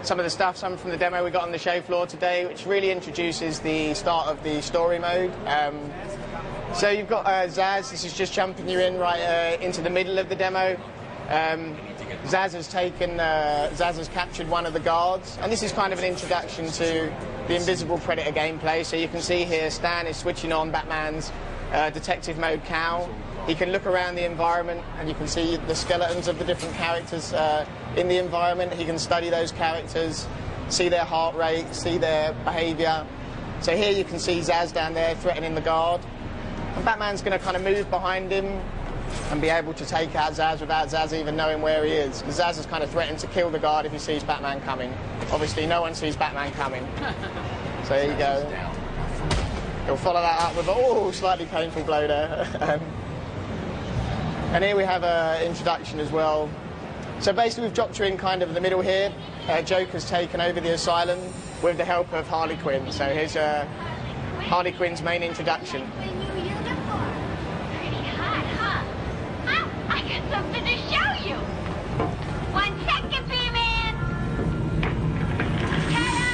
Some of the stuff, some from the demo we got on the show floor today, which really introduces the start of the story mode. So you've got Zaz. This is just jumping you in right into the middle of the demo. Zaz has captured one of the guards, and this is kind of an introduction to the Invisible Predator gameplay. So you can see here Stan is switching on Batman's detective mode cowl. He can look around the environment and you can see the skeletons of the different characters in the environment. He can study those characters, see their heart rate, see their behaviour. So here you can see Zaz down there threatening the guard. And Batman's going to kind of move behind him and be able to take out Zaz without Zaz even knowing where he is. Because Zaz has kind of threatened to kill the guard if he sees Batman coming. Obviously no one sees Batman coming. So there you go. He'll follow that up with a slightly painful blow there. And here we have an introduction as well. So basically we've dropped you in kind of the middle here. Joker's taken over the asylum with the help of Harley Quinn. So here's Harley Quinn's main introduction. Pretty hot, huh? Well, I got something to show you. 1 second, B-Man. Ta-da!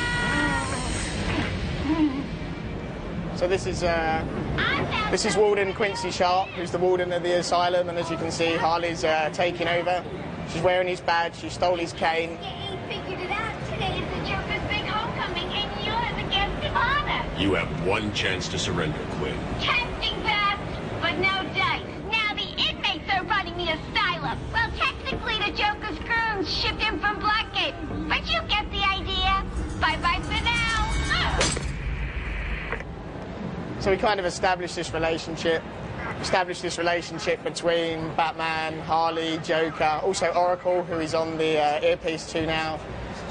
So this is Warden Quincy Sharp, who's the warden of the asylum, and as you can see, Harley's taking over. She's wearing his badge, she stole his cane. You ain't figured it out. Today is the Joker's big homecoming, and you're the guest of honor. You have one chance to surrender, Quinn. Testing pass, but no dice. Now the inmates are running the asylum. Well, technically the Joker's goons shipped in from Blackgate, but you get the idea. Bye-bye for now. So we kind of established this relationship between Batman, Harley, Joker, also Oracle, who is on the earpiece too now.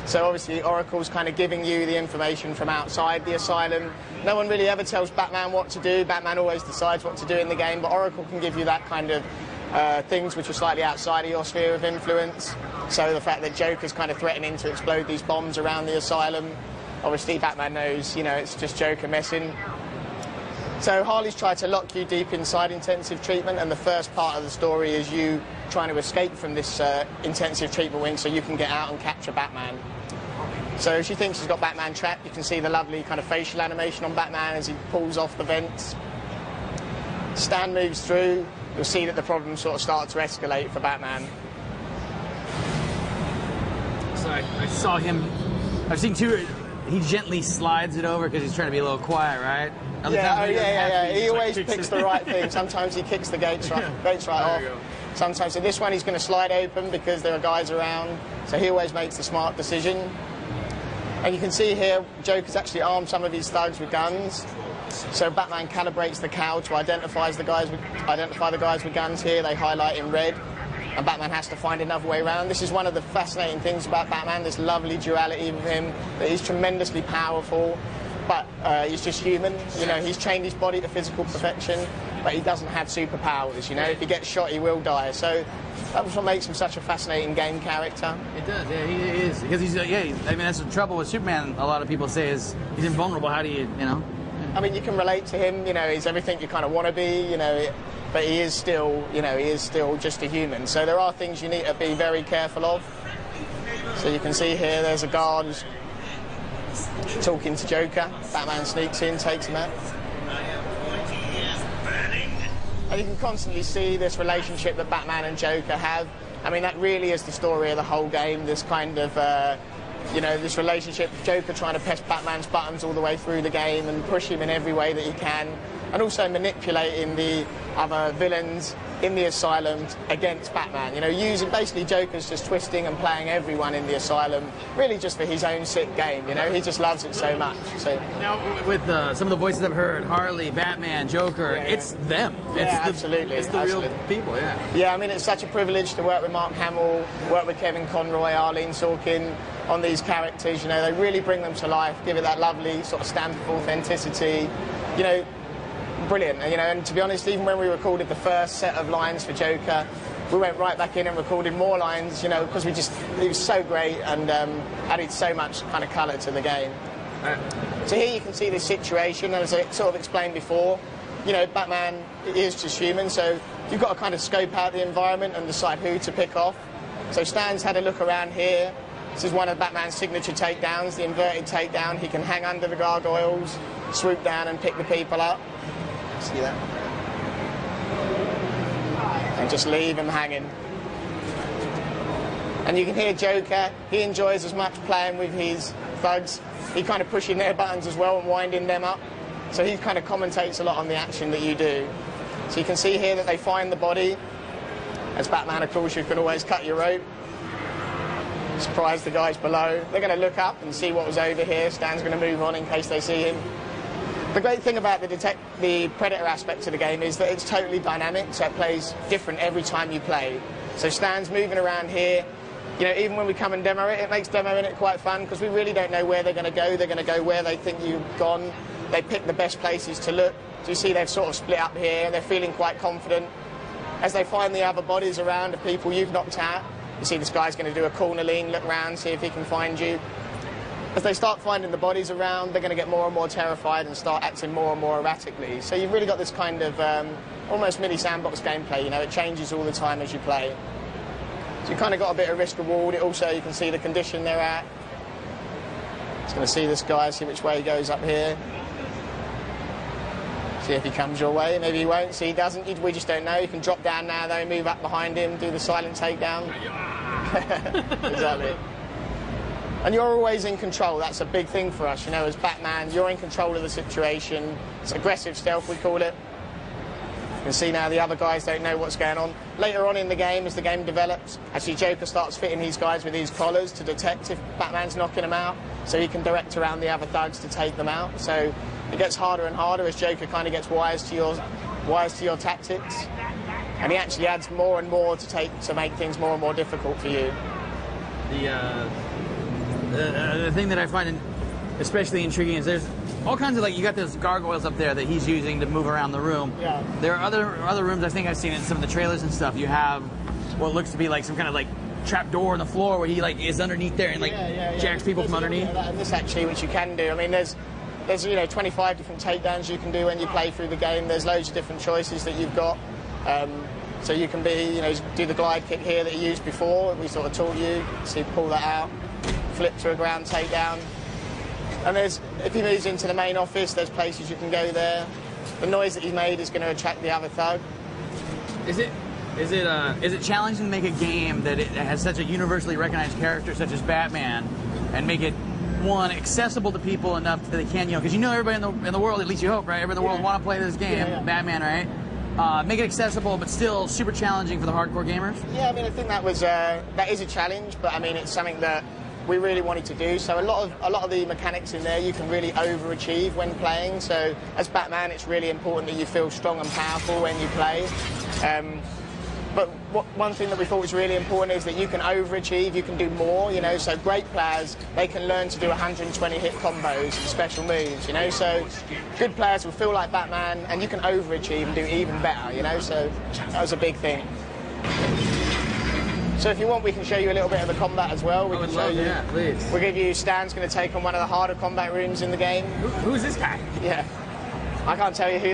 So obviously Oracle's kind of giving you the information from outside the asylum. No one really ever tells Batman what to do. Batman always decides what to do in the game, but Oracle can give you that kind of things which are slightly outside of your sphere of influence. So the fact that Joker's kind of threatening to explode these bombs around the asylum, obviously Batman knows, you know, it's just Joker messing. So Harley's tried to lock you deep inside intensive treatment, and the first part of the story is you trying to escape from this intensive treatment wing so you can get out and capture Batman. So she thinks she's got Batman trapped. You can see the lovely kind of facial animation on Batman as he pulls off the vents. Stan moves through. You'll see that the problems sort of start to escalate for Batman. So I saw him, I've seen two, he gently slides it over because he's trying to be a little quiet, right? Yeah, he always picks the right thing. Sometimes he kicks the gates right off. Sometimes, so this one he's going to slide open because there are guys around. So he always makes the smart decision. And you can see here, Joker's actually armed some of his thugs with guns. So Batman calibrates the cowl to identify the guys with guns here. They highlight in red. And Batman has to find another way around. This is one of the fascinating things about Batman, this lovely duality of him, that he's tremendously powerful, but he's just human. You know, he's trained his body to physical perfection, but he doesn't have superpowers. You know, if he gets shot, he will die. So that's what makes him such a fascinating game character. It does, yeah, he is. Because he's, I mean, that's the trouble with Superman, a lot of people say, is he's invulnerable. How do you know? I mean, you can relate to him, you know, he's everything you kind of want to be, you know, but he is still, you know, he is still just a human. So there are things you need to be very careful of. So you can see here, there's a guard who's talking to Joker. Batman sneaks in, takes him out. And you can constantly see this relationship that Batman and Joker have. I mean, that really is the story of the whole game, this kind of, you know, this relationship, Joker trying to press Batman's buttons all the way through the game and push him in every way that he can, and also manipulating the other villains in the asylum against Batman. You know, using basically Joker's just twisting and playing everyone in the asylum, really just for his own sick game. You know, he just loves it so much. So now, with some of the voices I've heard, Harley, Batman, Joker, it's them. Absolutely. It's the real people. Yeah. Yeah, I mean, it's such a privilege to work with Mark Hamill, work with Kevin Conroy, Arlene Sorkin on these characters. You know, they really bring them to life, give it that lovely sort of stamp of authenticity. You know, brilliant. You know, and to be honest, even when we recorded the first set of lines for Joker, we went right back in and recorded more lines, you know, because it was so great and added so much kind of colour to the game. So here you can see this situation, as I sort of explained before. You know, Batman is just human, so you've got to kind of scope out the environment and decide who to pick off. So Stan's had a look around here. This is one of Batman's signature takedowns, the inverted takedown. He can hang under the gargoyles, swoop down and pick the people up. See that? And just leave them hanging. And you can hear Joker, he enjoys as much playing with his thugs. He kind of pushing their buttons as well and winding them up. So he kind of commentates a lot on the action that you do. So you can see here that they find the body. As Batman, of course, you can always cut your rope. Surprise the guys below. They're going to look up and see what was over here. Stan's going to move on in case they see him. The great thing about the Predator aspect of the game is that it's totally dynamic, so it plays different every time you play. So Stan's moving around here. You know, even when we come and demo it, it makes demoing it quite fun because we really don't know where they're going to go. They're going to go where they think you've gone. They pick the best places to look. So you see they've sort of split up here. They're feeling quite confident. As they find the other bodies around, the people you've knocked out, you see this guy's going to do a corner lean, look around, see if he can find you. As they start finding the bodies around, they're going to get more and more terrified and start acting more and more erratically. So you've really got this kind of almost mini sandbox gameplay. You know, it changes all the time as you play. So you've kind of got a bit of risk reward. It also, you can see the condition they're at. Just going to see this guy, see which way he goes up here. See if he comes your way. Maybe he won't. See, he doesn't. We just don't know. You can drop down now, though, move up behind him, do the silent takedown. Exactly. And you're always in control. That's a big thing for us. You know, as Batman, you're in control of the situation. It's aggressive stealth, we call it. You can see now the other guys don't know what's going on. Later on in the game, as the game develops, actually Joker starts fitting these guys with these collars to detect if Batman's knocking them out, so he can direct around the other thugs to take them out. So it gets harder and harder as Joker kind of gets wise to your tactics, and he actually adds more and more to make things more and more difficult for you. The thing that I find especially intriguing is there's all kinds of, like, you got those gargoyles up there that he's using to move around the room. Yeah. There are other rooms, I think I've seen in some of the trailers and stuff. You have what looks to be like some kind of like trap door in the floor where he like is underneath there and like jacks people from underneath. And this actually, which you can do. I mean, there's 25 different takedowns you can do when you play through the game. There's loads of different choices that you've got. So you can do the glide kick here that you used before. We sort of taught you. So pull that out, flip to a ground takedown. And if he moves into the main office, there's places you can go there. The noise that he made is going to attract the other thug. Is it challenging to make a game that it has such a universally recognized character such as Batman, and make it, one, accessible to people enough that they can, because everybody in the world, at least you hope, right? Everybody in the world want to play this game, Batman, right? Make it accessible, but still super challenging for the hardcore gamers. Yeah, I mean, I think that is a challenge, but I mean, it's something that we really wanted to do. So a lot of the mechanics in there you can really overachieve when playing. So as Batman, it's really important that you feel strong and powerful when you play. But one thing that we thought was really important is that you can overachieve, you can do more, so great players, they can learn to do 120 hit combos and special moves, so good players will feel like Batman and you can overachieve and do even better, so that was a big thing. So if you want, we can show you a little bit of the combat as well. We can show you. Yeah, please. We'll give you Stan's going to take on one of the harder combat rooms in the game. Who's this guy? Yeah. I can't tell you who